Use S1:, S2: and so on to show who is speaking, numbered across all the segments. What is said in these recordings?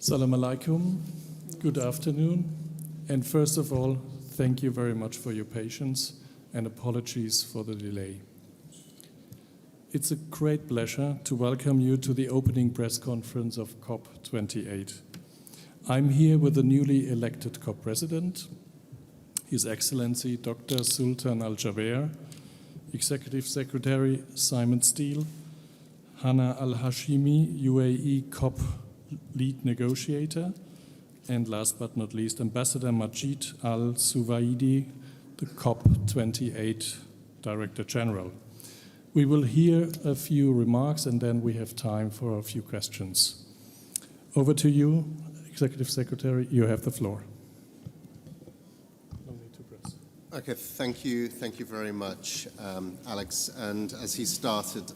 S1: Salam alaikum, good afternoon, and first of all, thank you very much for your patience and apologies for the delay. It's a great pleasure to welcome you to the opening press conference of COP28. I'm here with the newly elected COP president, His Excellency Dr. Sultan Al Jaber, Executive Secretary Simon Steele, Hana Al Hashimi, UAE COP lead negotiator, and last but not least, Ambassador Majid Al Suwaidi, the COP28 Director General. We will hear a few remarks and then we have time for a few questions. Over to you, Executive Secretary, you have the floor. No need to press.
S2: Okay, thank you very much, Alex. And as he started,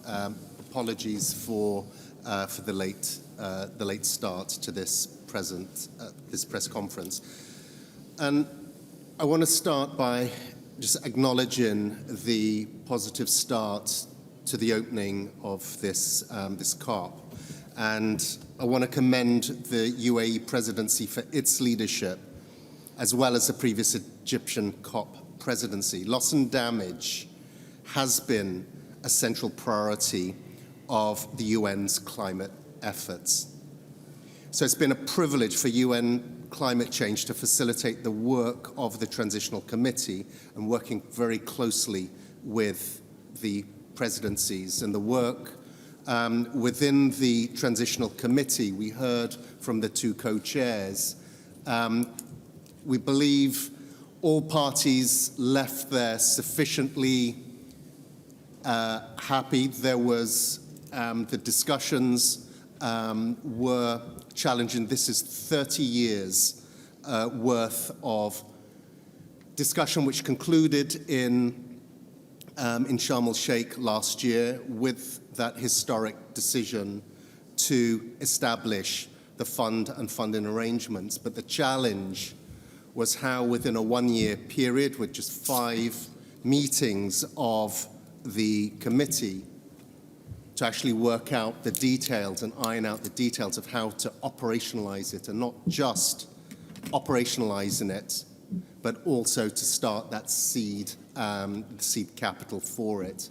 S2: apologies for the late start to this press conference. And I want to start by just acknowledging the positive start to the opening of this COP. And I want to commend the UAE presidency for its leadership, as well as the previous Egyptian COP presidency. Loss and damage has been a central priority of the UN's climate efforts. So it's been a privilege for UN climate change to facilitate the work of the Transitional Committee and working very closely with the presidencies. And the work within the Transitional Committee, we heard from the two co-chairs, we believe all parties left there sufficiently happy. There was the discussions were challenging. This is 30 years worth of discussion, which concluded in Sharm el-Sheikh last year with that historic decision to establish the fund and funding arrangements. But the challenge was how within a one-year period with just 5 meetings of the committee to actually work out the details and iron out the details of how to operationalize it, and not just operationalizing it, but also to start that seed capital for it,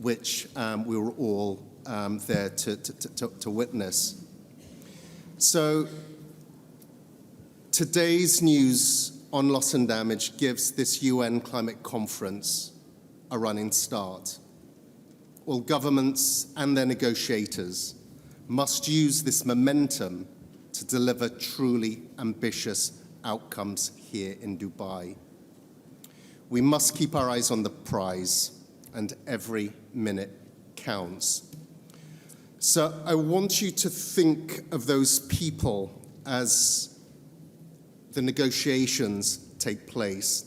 S2: which we were all there to witness. So today's news on loss and damage gives this UN climate conference a running start. All governments and their negotiators must use this momentum to deliver truly ambitious outcomes here in Dubai. We must keep our eyes on the prize, and every minute counts. So I want you to think of those people as the negotiations take place.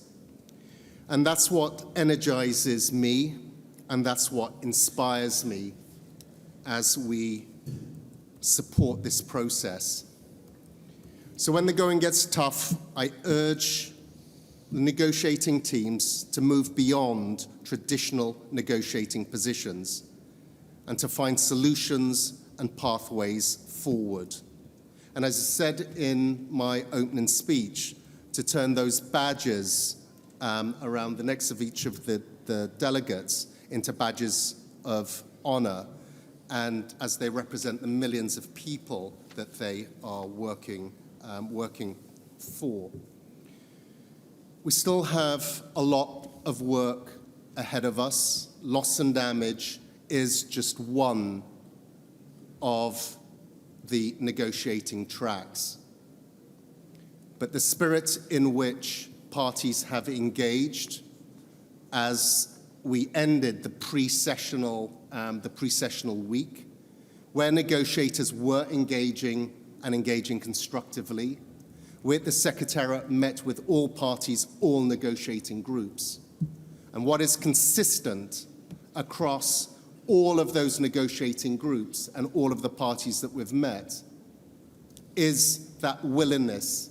S2: And that's what energizes me, and that's what inspires me as we support this process. So when the going gets tough, I urge the negotiating teams to move beyond traditional negotiating positions and to find solutions and pathways forward. And as I said in my opening speech, to turn those badges around the necks of each of the delegates into badges of honor, and as they represent the millions of people that they are working for. We still have a lot of work ahead of us. Loss and damage is just one of the negotiating tracks. But the spirit in which parties have engaged as we ended the pre-sessional week, where negotiators were engaging constructively, where the Secretariat met with all parties, all negotiating groups. And what is consistent across all of those negotiating groups and all of the parties that we've met is that willingness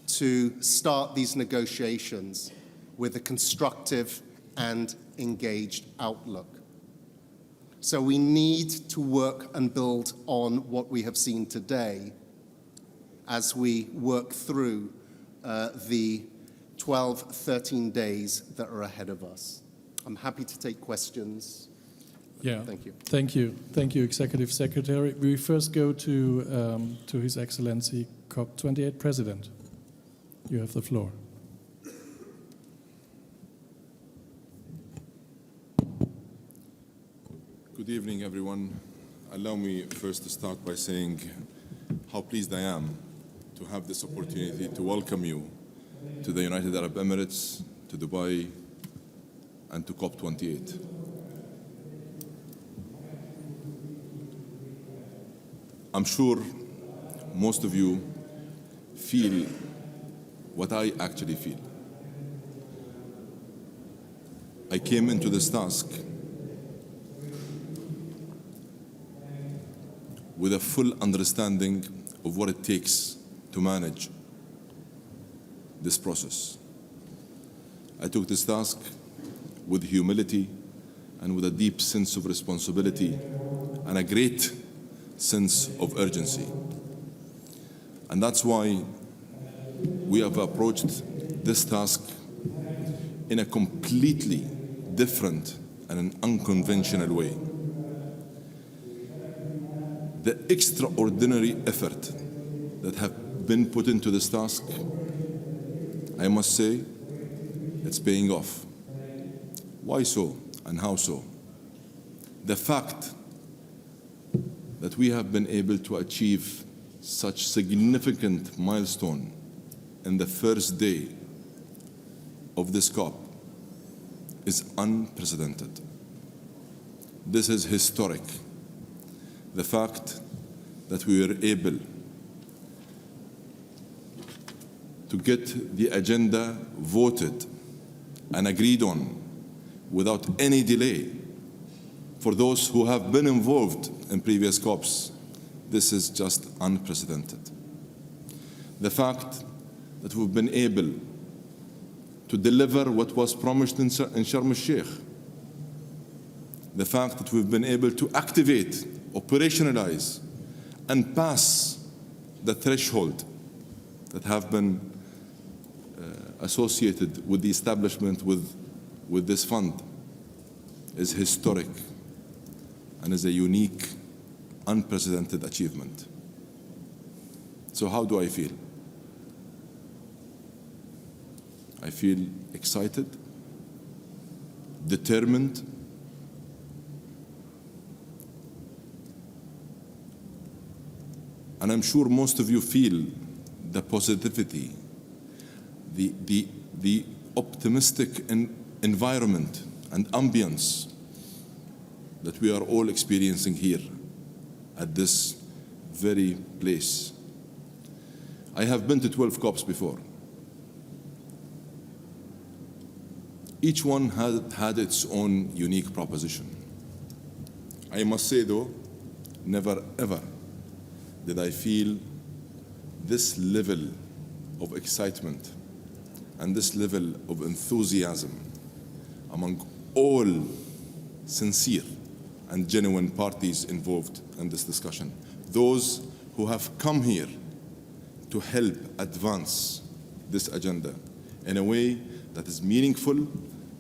S2: to start these negotiations with a constructive and engaged outlook. So we need to work and build on what we have seen today, as we work through the 12, 13 days that are ahead of us. I'm happy to take questions.
S1: Yeah.
S2: Thank you.
S1: Thank you. Thank you, Executive Secretary. We first go to His Excellency COP28 President. You have the floor.
S3: Good evening, everyone. Allow me first to start by saying how pleased I am to have this opportunity to welcome you to the United Arab Emirates, to Dubai, and to COP28. I'm sure most of you feel what I actually feel. I came into this task with a full understanding of what it takes to manage this process. I took this task with humility and with a deep sense of responsibility and a great sense of urgency. And that's why we have approached this task in a completely different and an unconventional way. The extraordinary effort that have been put into this task, I must say, it's paying off. Why so and how so? The fact that we have been able to achieve such significant milestone in the first day of this COP is unprecedented. This is historic. The fact that we were able to get the agenda voted and agreed on without any delay. For those who have been involved in previous COPs, this is just unprecedented. The fact that we've been able to deliver what was promised in Sharm el-Sheikh. The fact that we've been able to activate, operationalize, and pass the threshold that have been associated with the establishment with this fund is historic and is a unique, unprecedented achievement. So how do I feel? I feel excited, determined, and I'm sure most of you feel the positivity, the optimistic environment and ambience that we are all experiencing here at this very place. I have been to 12 COPs before. Each one had its own unique proposition. I must say though, never ever did I feel this level of excitement and this level of enthusiasm among all sincere and genuine parties involved in this discussion. Those who have come here to help advance this agenda in a way that is meaningful,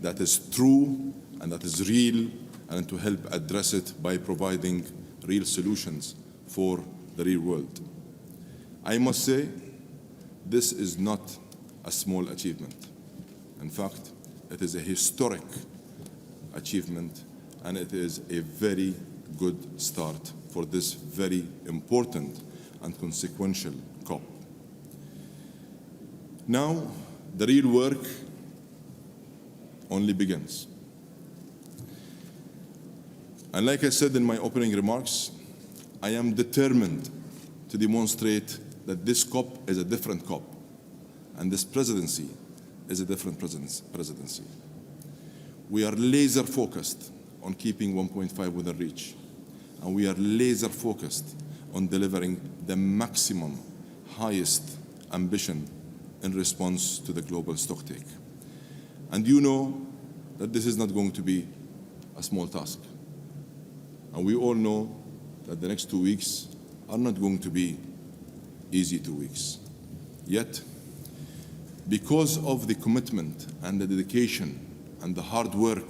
S3: that is true, and that is real, and to help address it by providing real solutions for the real world. I must say, this is not a small achievement. In fact, it is a historic achievement, and it is a very good start for this very important and consequential COP. Now, the real work only begins. And like I said in my opening remarks, I am determined to demonstrate that this COP is a different COP, and this presidency is a different presidency. We are laser focused on keeping 1.5 within reach, and we are laser focused on delivering the maximum, highest ambition in response to the global stocktake. And you know that this is not going to be a small task. And we all know that the next 2 weeks are not going to be easy 2 weeks. Yet, because of the commitment and the dedication and the hard work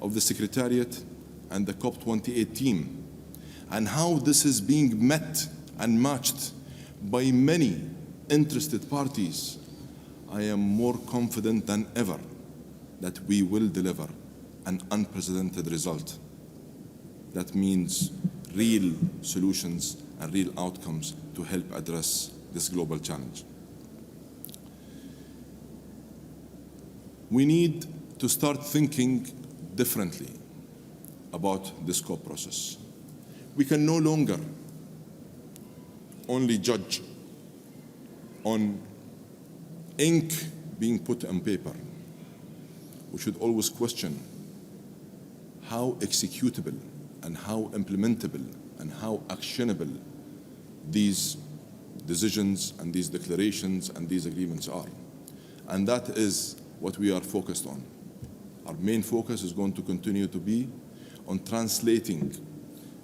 S3: of the Secretariat and the COP28 team, and how this is being met and matched by many interested parties, I am more confident than ever that we will deliver an unprecedented result. That means real solutions and real outcomes to help address this global challenge. We need to start thinking differently about this COP process. We can no longer only judge on ink being put on paper. We should always question how executable and how implementable and how actionable these decisions and these declarations and these agreements are. And that is what we are focused on. Our main focus is going to continue to be on translating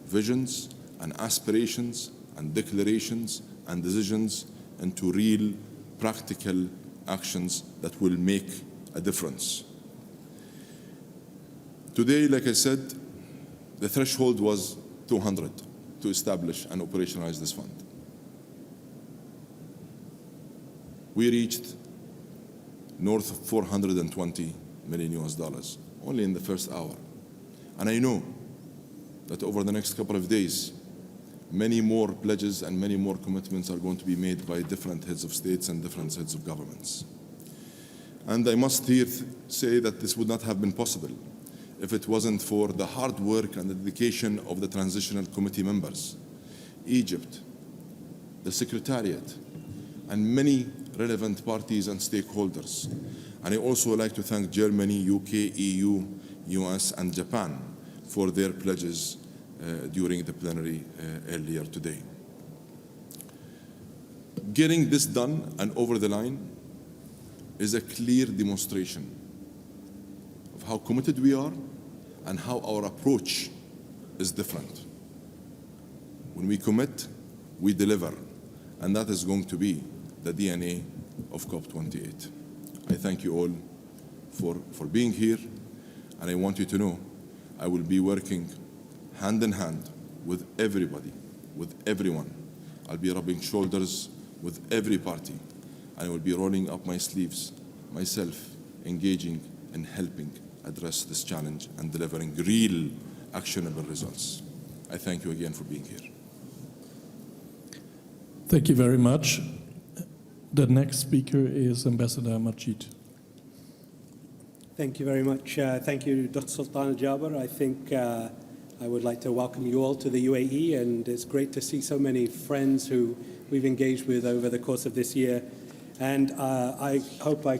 S3: visions and aspirations and declarations and decisions into real practical actions that will make a difference. Today, like I said, the threshold was 200 to establish and operationalize this fund. We reached north of $420 million only in the first hour. And I know that over the next couple of days, many more pledges and many more commitments are going to be made by different heads of states and different heads of governments. And I must here say that this would not have been possible if it wasn't for the hard work and the dedication of the transitional committee members, Egypt, the Secretariat, and many relevant parties and stakeholders. And I also like to thank Germany, UK, EU, US, and Japan for their pledges during the plenary earlier today. Getting this done and over the line is a clear demonstration of how committed we are and how our approach is different. When we commit, we deliver, and that is going to be the DNA of COP28. I thank you all for being here, and I want you to know I will be working hand in hand with everybody, with everyone. I'll be rubbing shoulders with every party, and I will be rolling up my sleeves myself, engaging and helping address this challenge and delivering real, actionable results. I thank you again for being here.
S1: Thank you very much. The next speaker is Ambassador Majid.
S4: Thank you very much. Thank you, Dr. Sultan Al-Jaber. I think I would like to welcome you all to the UAE, and it's great to see so many friends who we've engaged with over the course of this year. And I hope I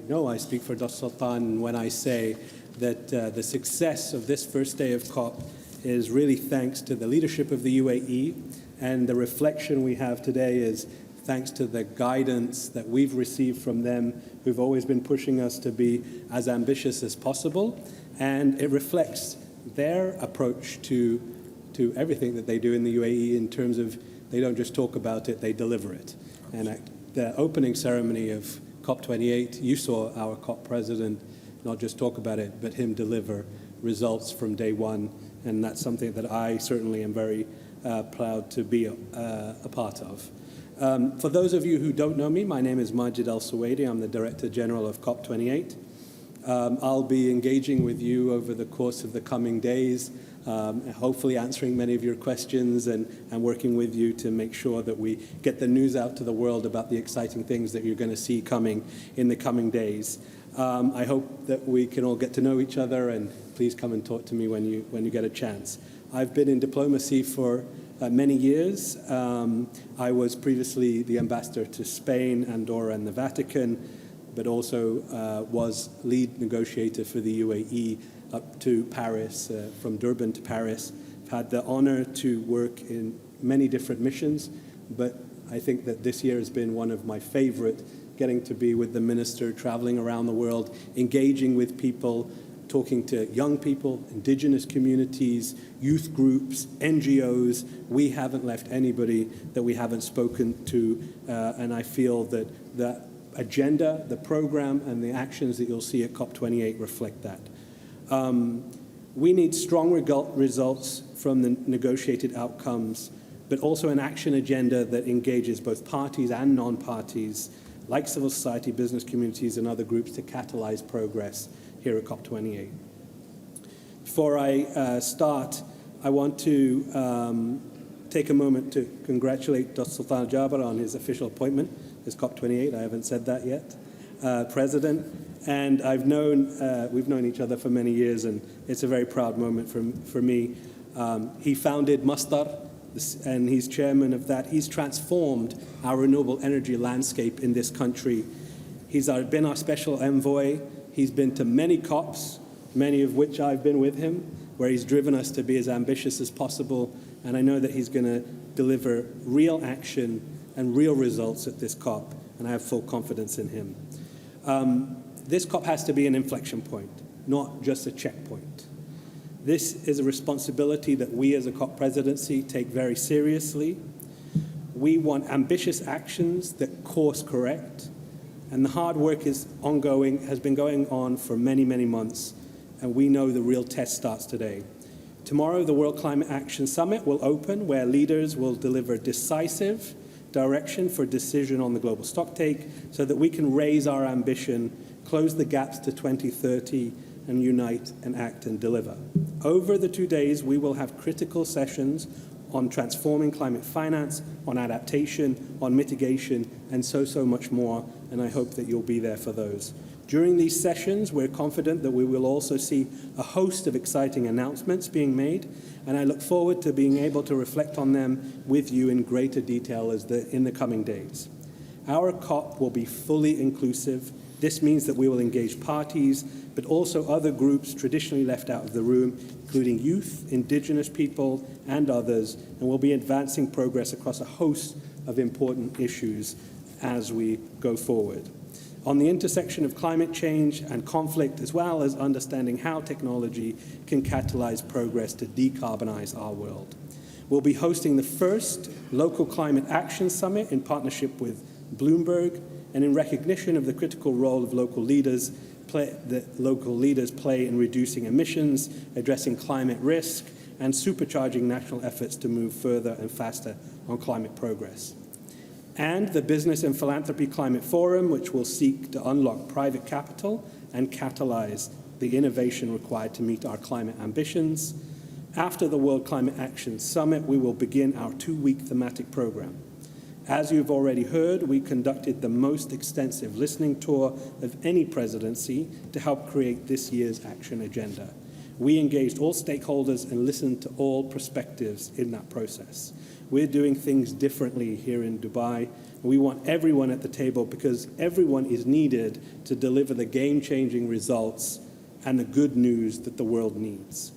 S4: know I speak for Dr. Sultan when I say that the success of this first day of COP is really thanks to the leadership of the UAE, and the reflection we have today is thanks to the guidance that we've received from them, who've always been pushing us to be as ambitious as possible. And it reflects their approach to everything that they do in the UAE in terms of they don't just talk about it, they deliver it. And at the opening ceremony of COP28, you saw our COP president not just talk about it, but him deliver results from day one. And that's something that I certainly am very proud to be a part of. For those of you who don't know me, my name is Majid Al-Suwaidi. I'm the Director General of COP28. I'll be engaging with you over the course of the coming days, hopefully answering many of your questions and working with you to make sure that we get the news out to the world about the exciting things that you're going to see coming in the coming days. I hope that we can all get to know each other, and please come and talk to me when you get a chance. I've been in diplomacy for many years. I was previously the ambassador to Spain, Andorra, and the Vatican, but also was lead negotiator for the UAE up to Paris, from Durban to Paris. I've had the honor to work in many different missions, but I think that this year has been one of my favorite, getting to be with the minister, traveling around the world, engaging with people, talking to young people, indigenous communities, youth groups, NGOs. We haven't left anybody that we haven't spoken to, and I feel that the agenda, the program, and the actions that you'll see at COP28 reflect that. We need strong results from the negotiated outcomes, but also an action agenda that engages both parties and non-parties, like civil society, business communities, and other groups to catalyze progress here at COP28. Before I start, I want to take a moment to congratulate Dr. Sultan Jaber on his official appointment as COP28. I haven't said that yet. President, and we've known each other for many years, and it's a very proud moment for me. He founded Masdar, and he's chairman of that. He's transformed our renewable energy landscape in this country. He's been our special envoy. He's been to many COPs, many of which I've been with him, where he's driven us to be as ambitious as possible, and I know that he's going to deliver real action and real results at this COP, and I have full confidence in him. This COP has to be an inflection point, not just a checkpoint. This is a responsibility that we as a COP presidency take very seriously. We want ambitious actions that course correct, and the hard work is ongoing, has been going on for many, many months, and we know the real test starts today. Tomorrow, the World Climate Action Summit will open, where leaders will deliver decisive direction for decision on the global stocktake so that we can raise our ambition, close the gaps to 2030, and unite and act and deliver. Over the 2 days, we will have critical sessions on transforming climate finance, on adaptation, on mitigation, and so much more, and I hope that you'll be there for those. During these sessions, we're confident that we will also see a host of exciting announcements being made, and I look forward to being able to reflect on them with you in greater detail in the coming days. Our COP will be fully inclusive. This means that we will engage parties, but also other groups traditionally left out of the room, including youth, indigenous people, and others, and we'll be advancing progress across a host of important issues as we go forward. On the intersection of climate change and conflict, as well as understanding how technology can catalyze progress to decarbonize our world. We'll be hosting the first local climate action summit in partnership with Bloomberg, and in recognition of the critical role of local leaders play in reducing emissions, addressing climate risk, and supercharging national efforts to move further and faster on climate progress. And the Business and Philanthropy Climate Forum, which will seek to unlock private capital and catalyze the innovation required to meet our climate ambitions. After the World Climate Action Summit, we will begin our 2-week thematic program. As you've already heard, we conducted the most extensive listening tour of any presidency to help create this year's action agenda. We engaged all stakeholders and listened to all perspectives in that process. We're doing things differently here in Dubai. We want everyone at the table because everyone is needed to deliver the game-changing results and the good news that the world needs.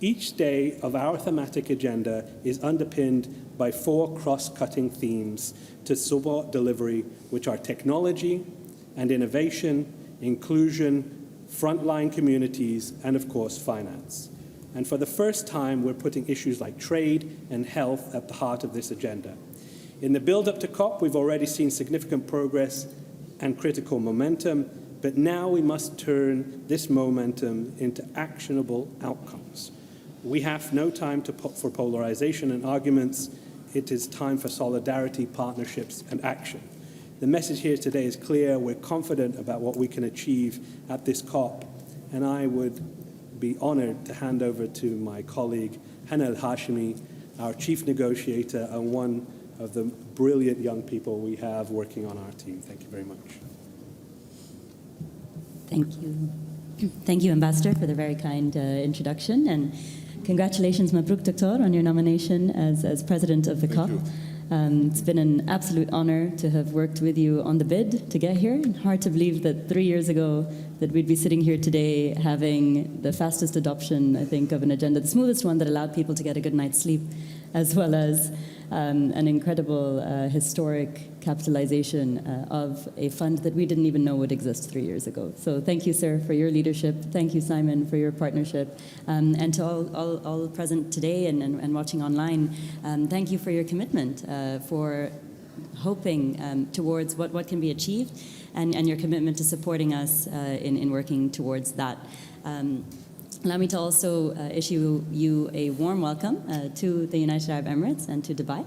S4: Each day of our thematic agenda is underpinned by 4 cross-cutting themes to support delivery, which are technology and innovation, inclusion, frontline communities, and of course, finance. And for the first time, we're putting issues like trade and health at the heart of this agenda. In the build-up to COP, we've already seen significant progress and critical momentum, but now we must turn this momentum into actionable outcomes. We have no time for polarization and arguments. It is time for solidarity, partnerships, and action. The message here today is clear. We're confident about what we can achieve at this COP, and I would be honored to hand over to my colleague, Hannah Al-Hashimi, our chief negotiator and one of the brilliant young people we have working on our team. Thank you very much.
S5: Thank you. Thank you, Ambassador, for the very kind introduction, and congratulations, Mabruk Doctor, on your nomination as President of the COP. It's been an absolute honor to have worked with you on the bid to get here. Hard to believe that 3 years ago that we'd be sitting here today having the fastest adoption, I think, of an agenda, the smoothest one that allowed people to get a good night's sleep, as well as an incredible historic capitalization of a fund that we didn't even know would exist 3 years ago. So thank you, sir, for your leadership. Thank you, Simon, for your partnership. And to all present today and watching online, thank you for your commitment, for hoping towards what can be achieved, and your commitment to supporting us in working towards that. Allow me to also issue you a warm welcome to the United Arab Emirates and to Dubai.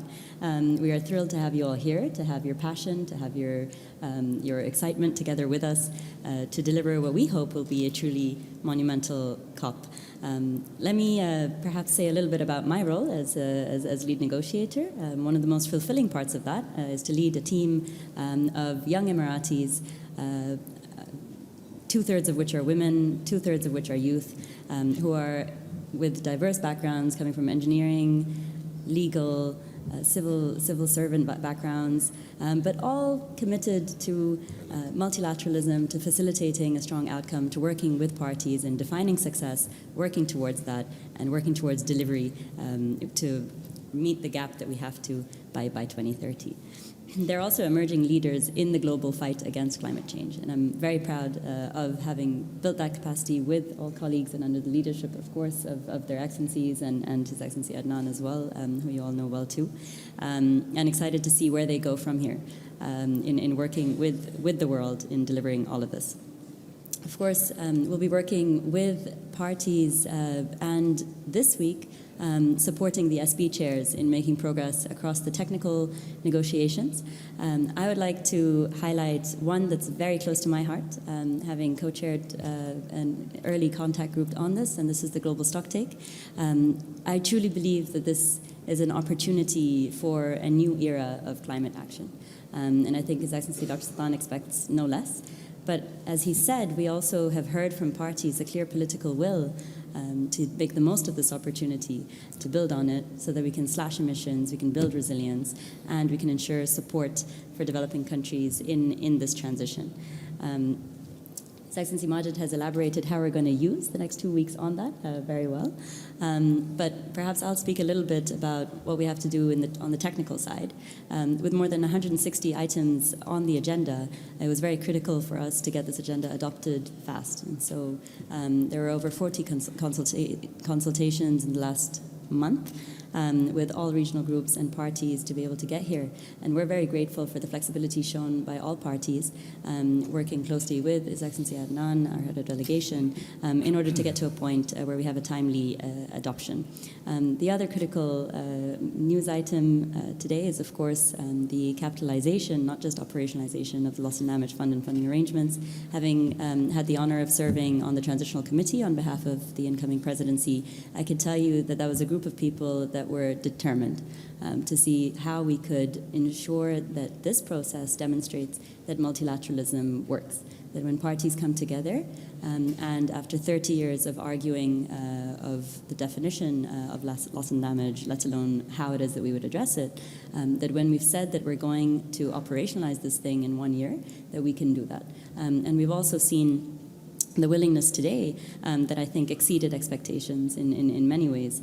S5: We are thrilled to have you all here, to have your passion, to have your excitement together with us to deliver what we hope will be a truly monumental COP. Let me perhaps say a little bit about my role as lead negotiator. One of the most fulfilling parts of that is to lead a team of young Emiratis, 2/3 of which are women, 2/3 of which are youth, who are with diverse backgrounds coming from engineering, legal, civil servant backgrounds, but all committed to multilateralism, to facilitating a strong outcome, to working with parties and defining success, working towards that, and working towards delivery to meet the gap that we have to by 2030. They're also emerging leaders in the global fight against climate change, and I'm very proud of having built that capacity with all colleagues and under the leadership, of course, of their excellencies and His Excellency Adnan as well, who you all know well too, and excited to see where they go from here in working with the world in delivering all of this. Of course, we'll be working with parties and this week supporting the SB chairs in making progress across the technical negotiations. I would like to highlight one that's very close to my heart, having co-chaired an early contact group on this, and this is the global stocktake. I truly believe that this is an opportunity for a new era of climate action. And I think His Excellency Dr. Sultan expects no less. But as he said, we also have heard from parties a clear political will to make the most of this opportunity, to build on it so that we can slash emissions, we can build resilience, and we can ensure support for developing countries in this transition. His Excellency Majid has elaborated how we're going to use the next 2 weeks on that very well. But perhaps I'll speak a little bit about what we have to do on the technical side. With more than 160 items on the agenda, it was very critical for us to get this agenda adopted fast. And so there were over 40 consultations in the last month with all regional groups and parties to be able to get here. And we're very grateful for the flexibility shown by all parties, working closely with His Excellency Adnan, our head of delegation, in order to get to a point where we have a timely adoption. The other critical news item today is, of course, the capitalization, not just operationalization, of the loss and damage fund and funding arrangements. Having had the honor of serving on the transitional committee on behalf of the incoming presidency, I can tell you that that was a group of people that were determined to see how we could ensure that this process demonstrates that multilateralism works, that when parties come together and after 30 years of arguing of the definition of loss and damage, let alone how it is that we would address it, that when we've said that we're going to operationalize this thing in 1 year, that we can do that. And we've also seen the willingness today that I think exceeded expectations in many ways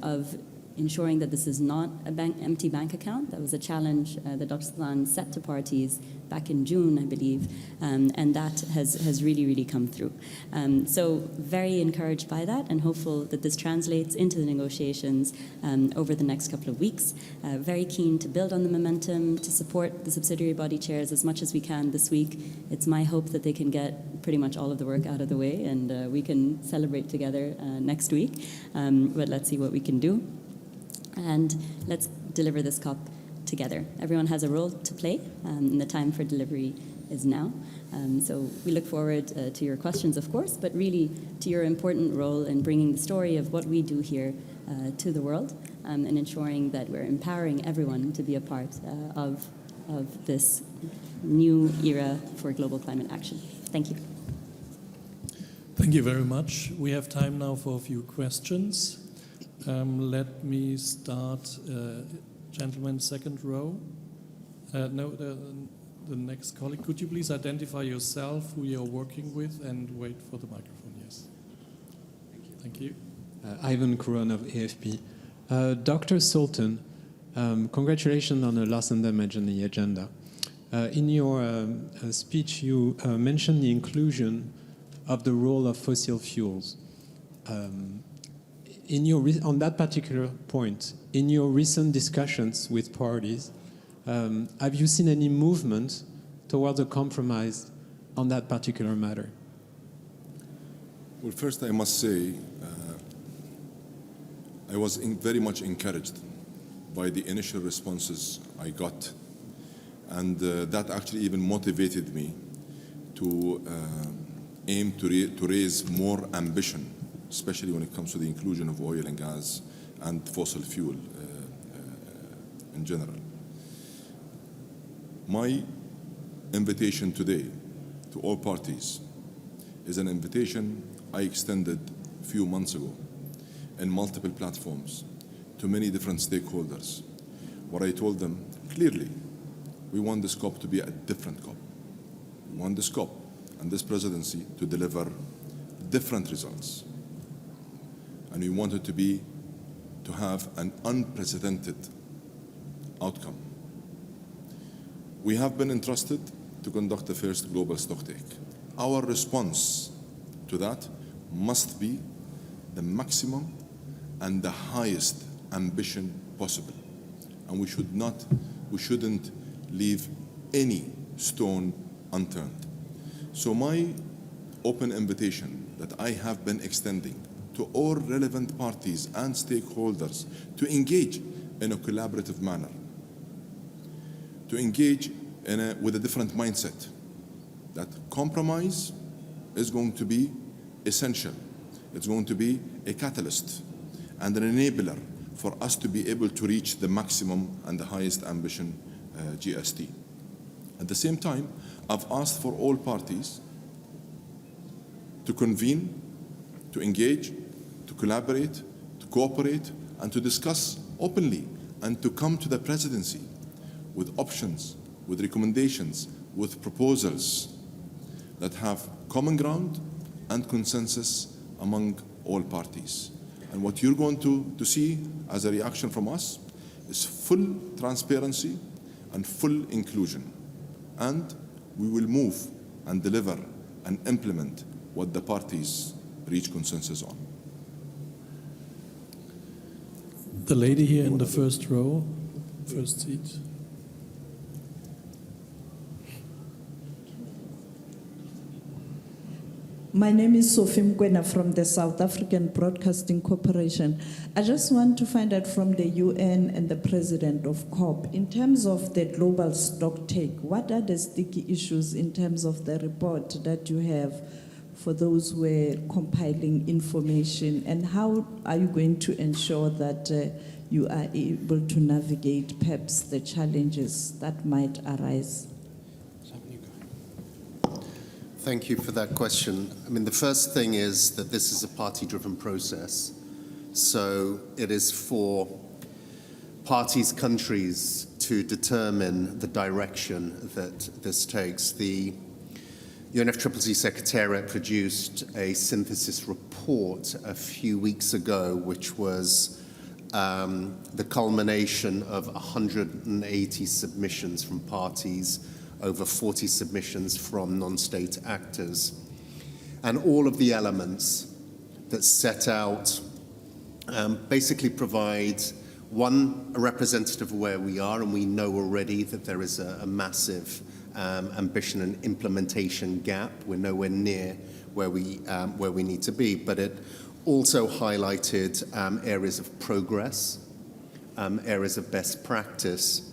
S5: of ensuring that this is not an empty bank account. That was a challenge that Dr. Sultan set to parties back in June, I believe, and that has really, really come through. So very encouraged by that and hopeful that this translates into the negotiations over the next couple of weeks. Very keen to build on the momentum, to support the subsidiary body chairs as much as we can this week. It's my hope that they can get pretty much all of the work out of the way and we can celebrate together next week. But let's see what we can do. And let's deliver this COP together. Everyone has a role to play, and the time for delivery is now. So we look forward to your questions, of course, but really to your important role in bringing the story of what we do here to the world and ensuring that we're empowering everyone to be a part of this new era for global climate action. Thank you.
S1: Thank you very much. We have time now for a few questions. Let me start, gentleman, second row. The next colleague. Could you please identify yourself, who you're working with, and wait for the microphone? Yes. Thank you.
S6: Ivan Kuron of AFP. Dr. Sultan, Congratulations on the loss and damage on the agenda. In your speech, you mentioned the inclusion of the role of fossil fuels. On that particular point, in your recent discussions with parties, have you seen any movement towards a compromise on that particular matter?
S3: Well, first I must say, I was very much encouraged by the initial responses I got. And that actually even motivated me to aim to raise more ambition, especially when it comes to the inclusion of oil and gas and fossil fuel in general. My invitation today to all parties is an invitation I extended a few months ago in multiple platforms to many different stakeholders, where I told them clearly, we want this COP to be a different COP. We want this COP and this presidency to deliver different results. And we want it to have an unprecedented outcome. We have been entrusted to conduct the first global stocktake. Our response to that must be the maximum and the highest ambition possible. And we shouldn't leave any stone unturned. So my open invitation that I have been extending to all relevant parties and stakeholders to engage in a collaborative manner, to engage with a different mindset, that compromise is going to be essential. It's going to be a catalyst and an enabler for us to be able to reach the maximum and the highest ambition GST. At the same time, I've asked for all parties to convene, to engage, to collaborate, to cooperate, and to discuss openly, and to come to the presidency with options, with recommendations, with proposals that have common ground and consensus among all parties. And what you're going to see as a reaction from us is full transparency and full inclusion. And we will move and deliver and implement what the parties reach consensus on.
S1: The lady here in the first row, first seat.
S7: My name is Sophie Mkwena from the South African Broadcasting Corporation. I just want to find out from the UN and the president of COP, in terms of the global stocktake, what are the sticky issues in terms of the report that you have for those who are compiling information, and how are you going to ensure that you are able to navigate perhaps the challenges that might arise?
S2: Thank you for that question. I mean, the first thing is that this is a party-driven process. So it is for parties, countries to determine the direction that this takes. The UNFCCC Secretariat produced a synthesis report a few weeks ago, which was the culmination of 180 submissions from parties, over 40 submissions from non-state actors. And all of the elements that set out basically provide, one, a representative of where we are, and we know already that there is a massive ambition and implementation gap. We're nowhere near where we need to be, but it also highlighted areas of progress, areas of best practice,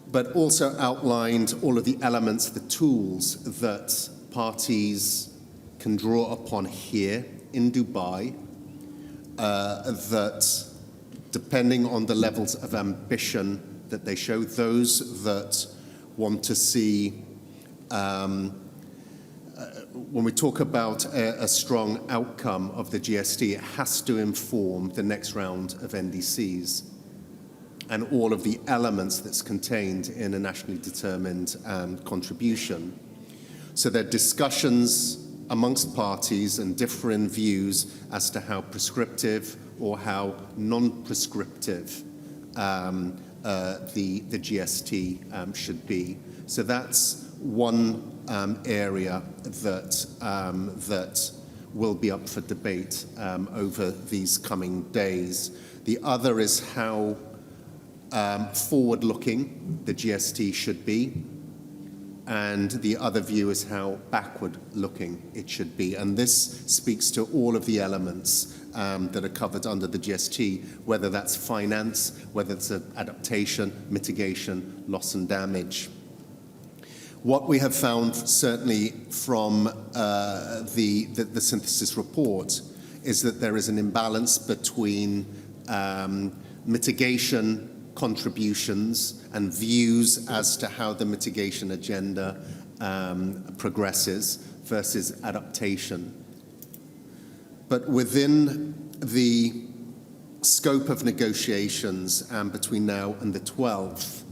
S2: but also outlined all of the elements, the tools that parties can draw upon here in Dubai, that depending on the levels of ambition that they show, those that want to see, when we talk about a strong outcome of the GST, it has to inform the next round of NDCs and all of the elements that's contained in a nationally determined contribution. So there are discussions amongst parties and different views as to how prescriptive or how non-prescriptive the GST should be. So that's one area that will be up for debate over these coming days. The other is how forward-looking the GST should be, and the other view is how backward-looking it should be. And this speaks to all of the elements that are covered under the GST, whether that's finance, whether it's adaptation, mitigation, loss and damage. What we have found, certainly from the synthesis report, is that there is an imbalance between mitigation contributions and views as to how the mitigation agenda progresses versus adaptation. But within the scope of negotiations between now and the 12th,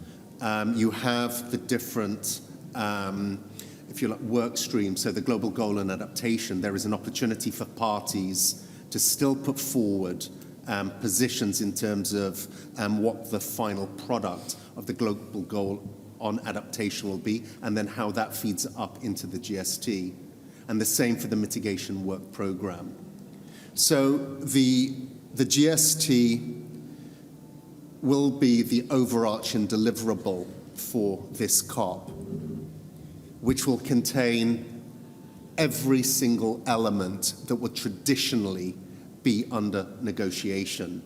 S2: you have the different, if you like, work streams. So the global goal and adaptation, there is an opportunity for parties to still put forward positions in terms of what the final product of the global goal on adaptation will be, and then how that feeds up into the GST. And the same for the mitigation work program. So the GST will be the overarching deliverable for this COP, which will contain every single element that would traditionally be under negotiation.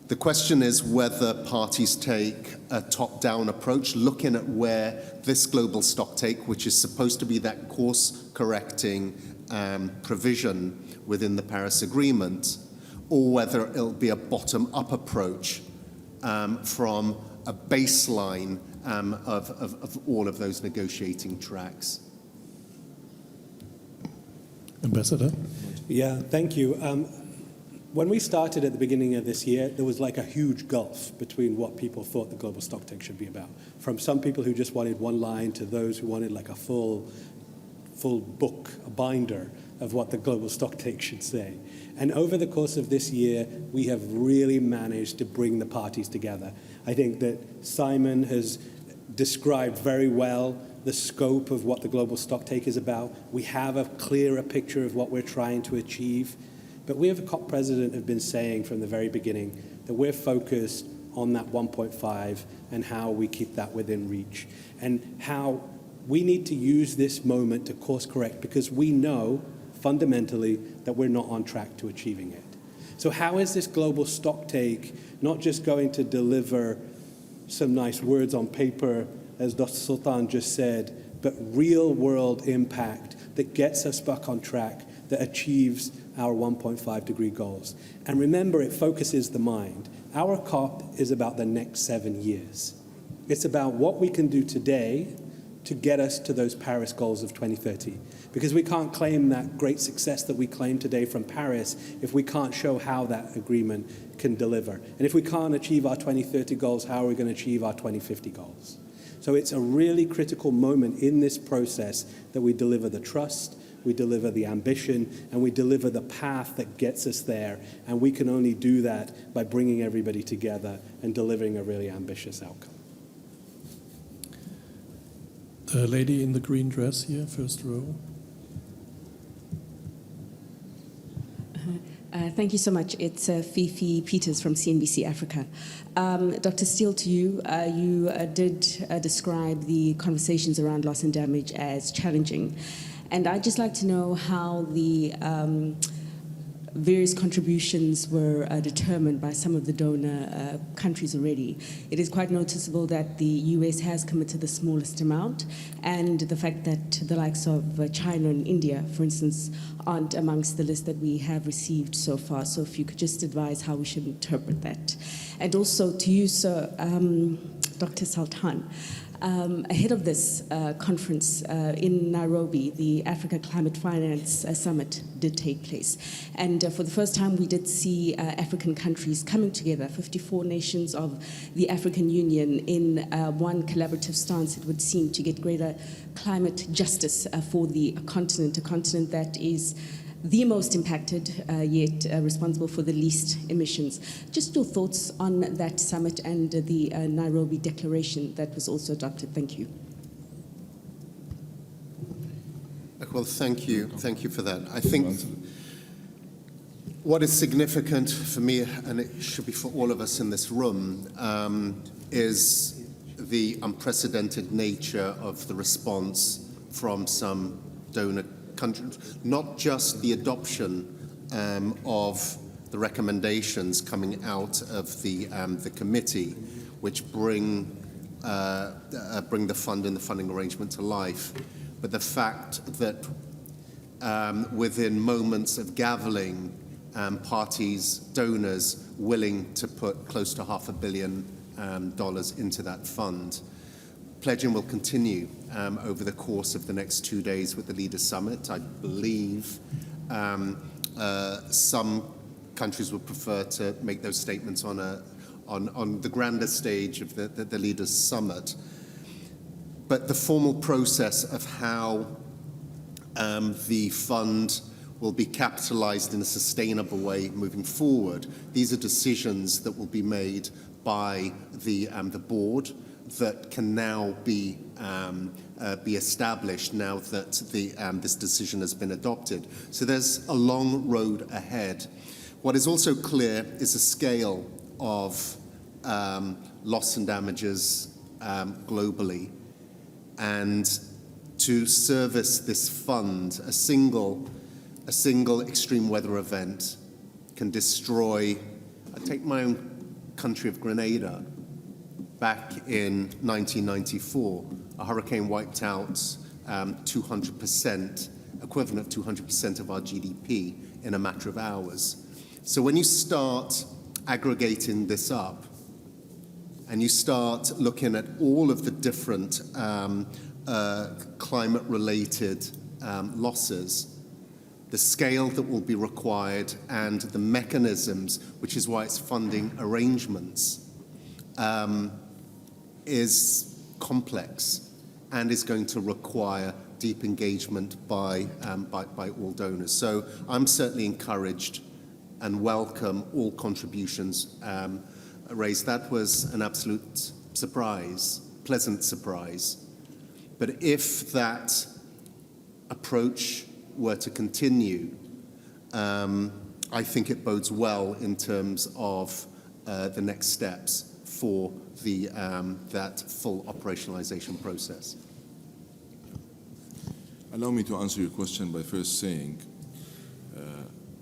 S2: The question is whether parties take a top-down approach, looking at where this global stocktake, which is supposed to be that course-correcting provision within the Paris Agreement, or whether it'll be a bottom-up approach from a baseline of all of those negotiating tracks.
S1: Ambassador?
S4: Yeah, thank you. When we started at the beginning of this year, there was like a huge gulf between what people thought the global stocktake should be about. From some people who just wanted one line to those who wanted like a full book, a binder of what the global stocktake should say. And over the course of this year, we have really managed to bring the parties together. I think that Simon has described very well the scope of what the global stocktake is about. We have a clearer picture of what we're trying to achieve. But we, as a COP president, have been saying from the very beginning that we're focused on that 1.5 and how we keep that within reach, and how we need to use this moment to course correct, because we know fundamentally that we're not on track to achieving it. So how is this global stocktake not just going to deliver some nice words on paper, as Dr. Sultan just said, but real world impact that gets us back on track, that achieves our 1.5 degree goals? And remember, it focuses the mind. Our COP is about the next 7 years. It's about what we can do today to get us to those Paris goals of 2030. Because we can't claim that great success that we claim today from Paris if we can't show how that agreement can deliver. And if we can't achieve our 2030 goals, how are we going to achieve our 2050 goals? So it's a really critical moment in this process that we deliver the trust, we deliver the ambition, and we deliver the path that gets us there. And we can only do that by bringing everybody together and delivering a really ambitious outcome.
S1: The lady in the green dress here, first row.
S8: Thank you so much. It's Fifi Peters from CNBC Africa. Dr. Steele, to you, you did describe the conversations around loss and damage as challenging. And I'd just like to know how the various contributions were determined by some of the donor countries already. It is quite noticeable that the US has committed the smallest amount, and the fact that the likes of China and India, for instance, aren't amongst the list that we have received so far. So if you could just advise how we should interpret that. And also to you, sir, Dr. Sultan, ahead of this conference in Nairobi, the Africa Climate Finance Summit did take place. And for the first time, we did see African countries coming together, 54 nations of the African Union, in one collaborative stance, it would seem, to get greater climate justice for the continent, a continent that is the most impacted, yet responsible for the least emissions. Just your thoughts on that summit and the Nairobi Declaration that was also adopted. Thank you.
S2: Well, thank you. Thank you for that. I think what is significant for me, and it should be for all of us in this room, is the unprecedented nature of the response from some donor countries, not just the adoption of the recommendations coming out of the committee, which bring the fund and the funding arrangement to life, but the fact that within moments of gaveling, parties, donors willing to put close to $500 million into that fund. Pledging will continue over the course of the next 2 days with the Leaders Summit. I believe some countries would prefer to make those statements on the grander stage of the Leaders Summit. But the formal process of how the fund will be capitalized in a sustainable way moving forward, these are decisions that will be made by the board that can now be established now that this decision has been adopted. So there's a long road ahead. What is also clear is the scale of loss and damages globally. And to service this fund, a single extreme weather event can destroy. I take my own country of Grenada. Back in 1994, a hurricane wiped out 200%, equivalent of 200% of our GDP in a matter of hours. So when you start aggregating this up, and you start looking at all of the different climate-related losses, the scale that will be required, and the mechanisms, which is why it's funding arrangements, is complex and is going to require deep engagement by all donors. So I'm certainly encouraged and welcome all contributions raised. That was an absolute surprise, pleasant surprise. But if that approach were to continue, I think it bodes well in terms of the next steps for that full operationalization process.
S3: Allow me to answer your question by first saying,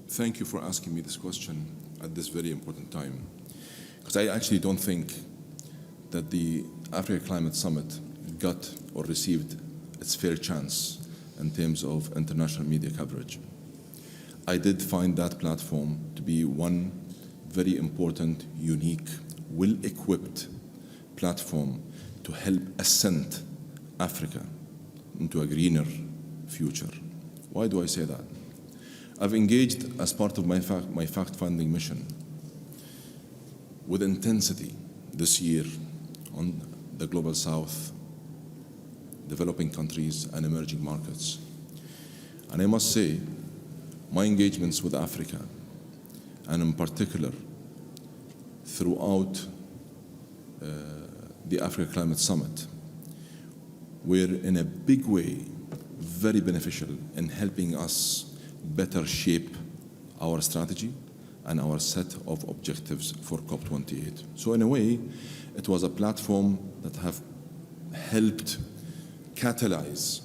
S3: thank you for asking me this question at this very important time. Because I actually don't think that the Africa Climate Summit got or received its fair chance in terms of international media coverage. I did find that platform to be one very important, unique, well-equipped platform to help ascend Africa into a greener future. Why do I say that? I've engaged as part of my fact-finding mission with intensity this year on the Global South, developing countries and emerging markets. And I must say, my engagements with Africa, and in particular throughout the Africa Climate Summit, were in a big way very beneficial in helping us better shape our strategy and our set of objectives for COP28. So in a way, it was a platform that have helped catalyze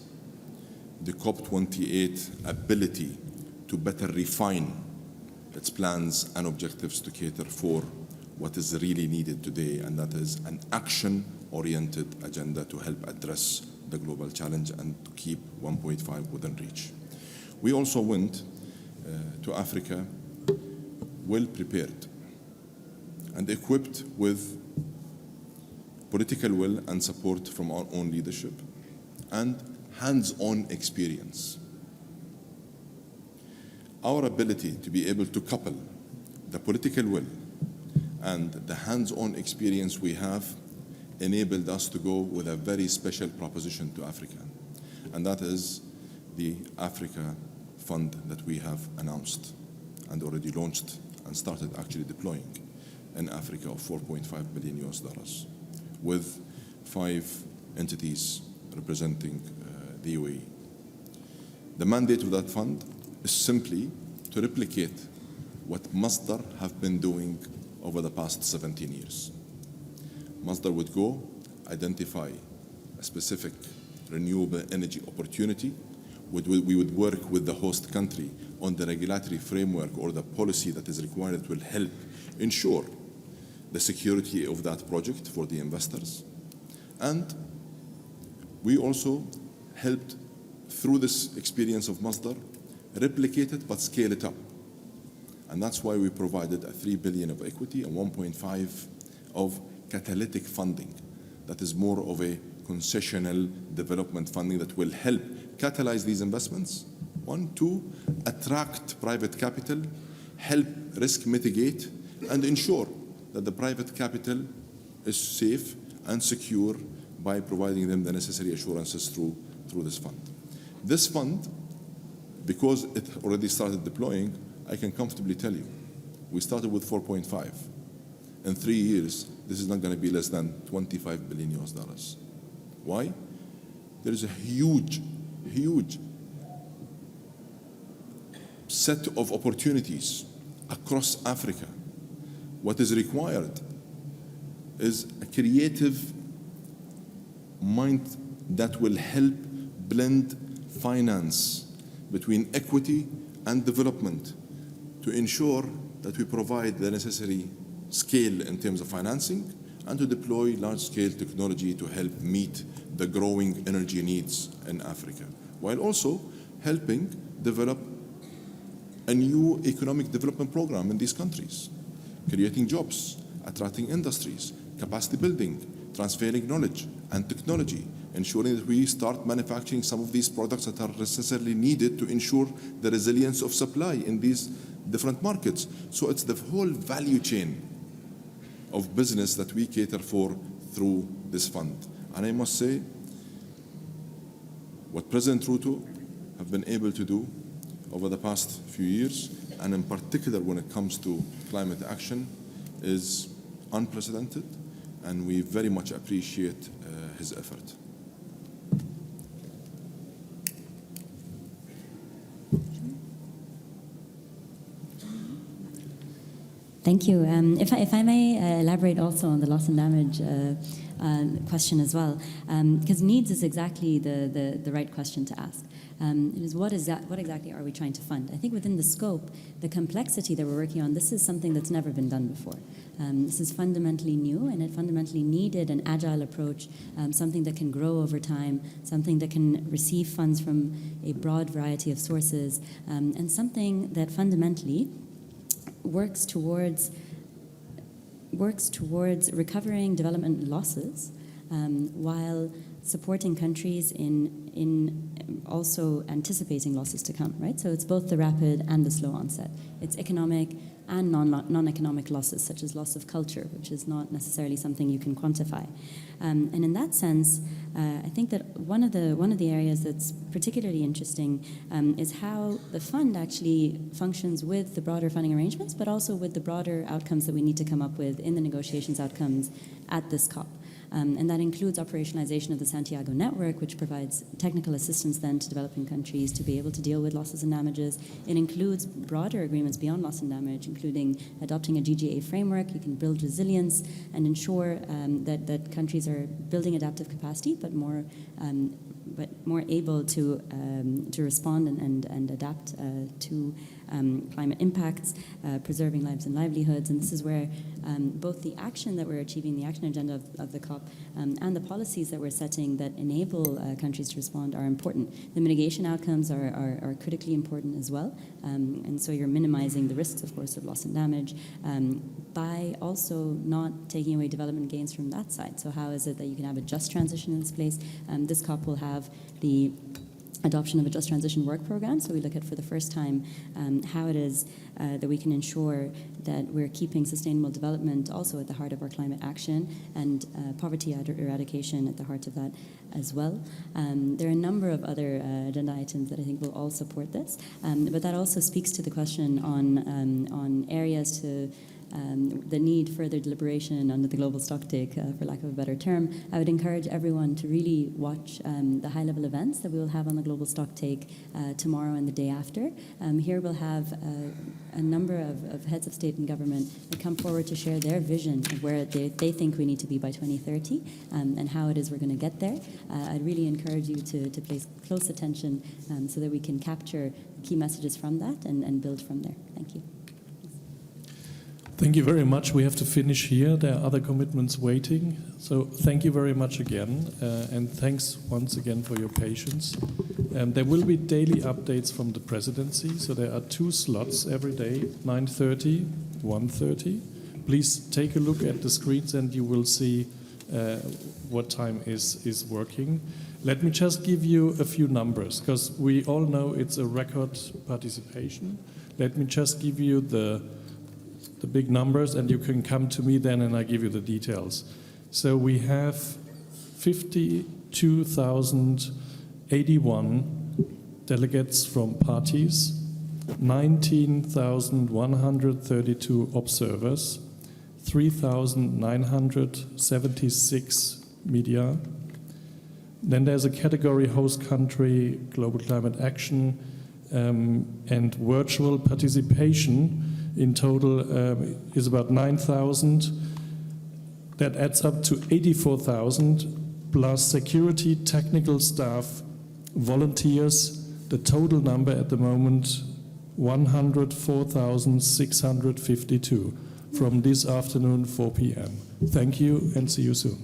S3: the COP28 ability to better refine its plans and objectives to cater for what is really needed today, and that is an action-oriented agenda to help address the global challenge and to keep 1.5 within reach. We also went to Africa well prepared and equipped with political will and support from our own leadership and hands-on experience. Our ability to be able to couple the political will and the hands-on experience we have enabled us to go with a very special proposition to Africa, and that is the Africa fund that we have announced and already launched and started actually deploying in Africa of $4.5 billion with 5 entities representing the UAE. The mandate of that fund is simply to replicate what Masdar have been doing over the past 17 years. Masdar would go identify a specific renewable energy opportunity. We would work with the host country on the regulatory framework or the policy that is required that will help ensure the security of that project for the investors. And we also helped, through this experience of Masdar, replicate it but scale it up. And that's why we provided a 3 billion of equity and 1.5 of catalytic funding. That is more of a concessional development funding that will help catalyze these investments. 1, 2, attract private capital, help risk mitigate, and ensure that the private capital is safe and secure by providing them the necessary assurances through this fund. This fund, because it already started deploying, I can comfortably tell you, we started with 4.5. In 3 years, this is not going to be less than $25 billion. Why? There is a huge set of opportunities across Africa. What is required is a creative mind that will help blend finance between equity and development to ensure that we provide the necessary scale in terms of financing and to deploy large-scale technology to help meet the growing energy needs in Africa, while also helping develop a new economic development program in these countries, creating jobs, attracting industries, capacity building, transferring knowledge and technology, ensuring that we start manufacturing some of these products that are necessarily needed to ensure the resilience of supply in these different markets. So it's the whole value chain of business that we cater for through this fund. And I must say, what President Ruto have been able to do over the past few years, and in particular when it comes to climate action, is unprecedented, and we very much appreciate his effort.
S5: Thank you. If I may elaborate also on the loss and damage question as well, because needs is exactly the right question to ask. It is what exactly are we trying to fund? I think within the scope, the complexity that we're working on, this is something that's never been done before. This is fundamentally new, and it fundamentally needed an agile approach, something that can grow over time, something that can receive funds from a broad variety of sources, and something that fundamentally works towards recovering development losses while supporting countries in also anticipating losses to come, right? So it's both the rapid and the slow onset. It's economic and non-economic losses, such as loss of culture, which is not necessarily something you can quantify. And in that sense, I think that one of the areas that's particularly interesting is how the fund actually functions with the broader funding arrangements, but also with the broader outcomes that we need to come up with in the negotiations outcomes at this COP. And that includes operationalization of the Santiago network, which provides technical assistance then to developing countries to be able to deal with losses and damages. It includes broader agreements beyond loss and damage, including adopting a GGA framework. You can build resilience and ensure that countries are building adaptive capacity, but more able to respond and adapt to climate impacts, preserving lives and livelihoods. And this is where both the action that we're achieving, the action agenda of the COP, and the policies that we're setting that enable countries to respond are important. The mitigation outcomes are critically important as well. And so you're minimizing the risks, of course, of loss and damage by also not taking away development gains from that side. So how is it that you can have a just transition in this place? This COP will have the adoption of a Just Transition Work Program. So we look at for the first time how it is that we can ensure that we're keeping sustainable development also at the heart of our climate action, and poverty eradication at the heart of that as well. There are a number of other agenda items that I think will all support this, but that also speaks to the question on areas to the need further deliberation under the global stocktake, for lack of a better term. I would encourage everyone to really watch the high-level events that we will have on the global stocktake tomorrow and the day after. Here we'll have a number of heads of state and government that come forward to share their vision of where they think we need to be by 2030 and how it is we're going to get there. I'd really encourage you to pay close attention so that we can capture key messages from that and build from there. Thank you.
S1: Thank you very much. We have to finish here. There are other commitments waiting. So thank you very much again. And thanks once again for your patience. There will be daily updates from the presidency. So there are 2 slots every day, 9:30, 1:30. Please take a look at the screens and you will see what time is working. Let me just give you a few numbers, because we all know it's a record participation. Let me just give you the big numbers, and you can come to me then and I give you the details. So we have 52,081 delegates from parties, 19,132 observers, 3,976 media. Then there's a category host country, global climate action, and virtual participation. In total is about 9,000. That adds up to 84,000 plus security, technical staff, volunteers. The total number at the moment, 104,652 from this afternoon, 4 p.m. Thank you and see you soon.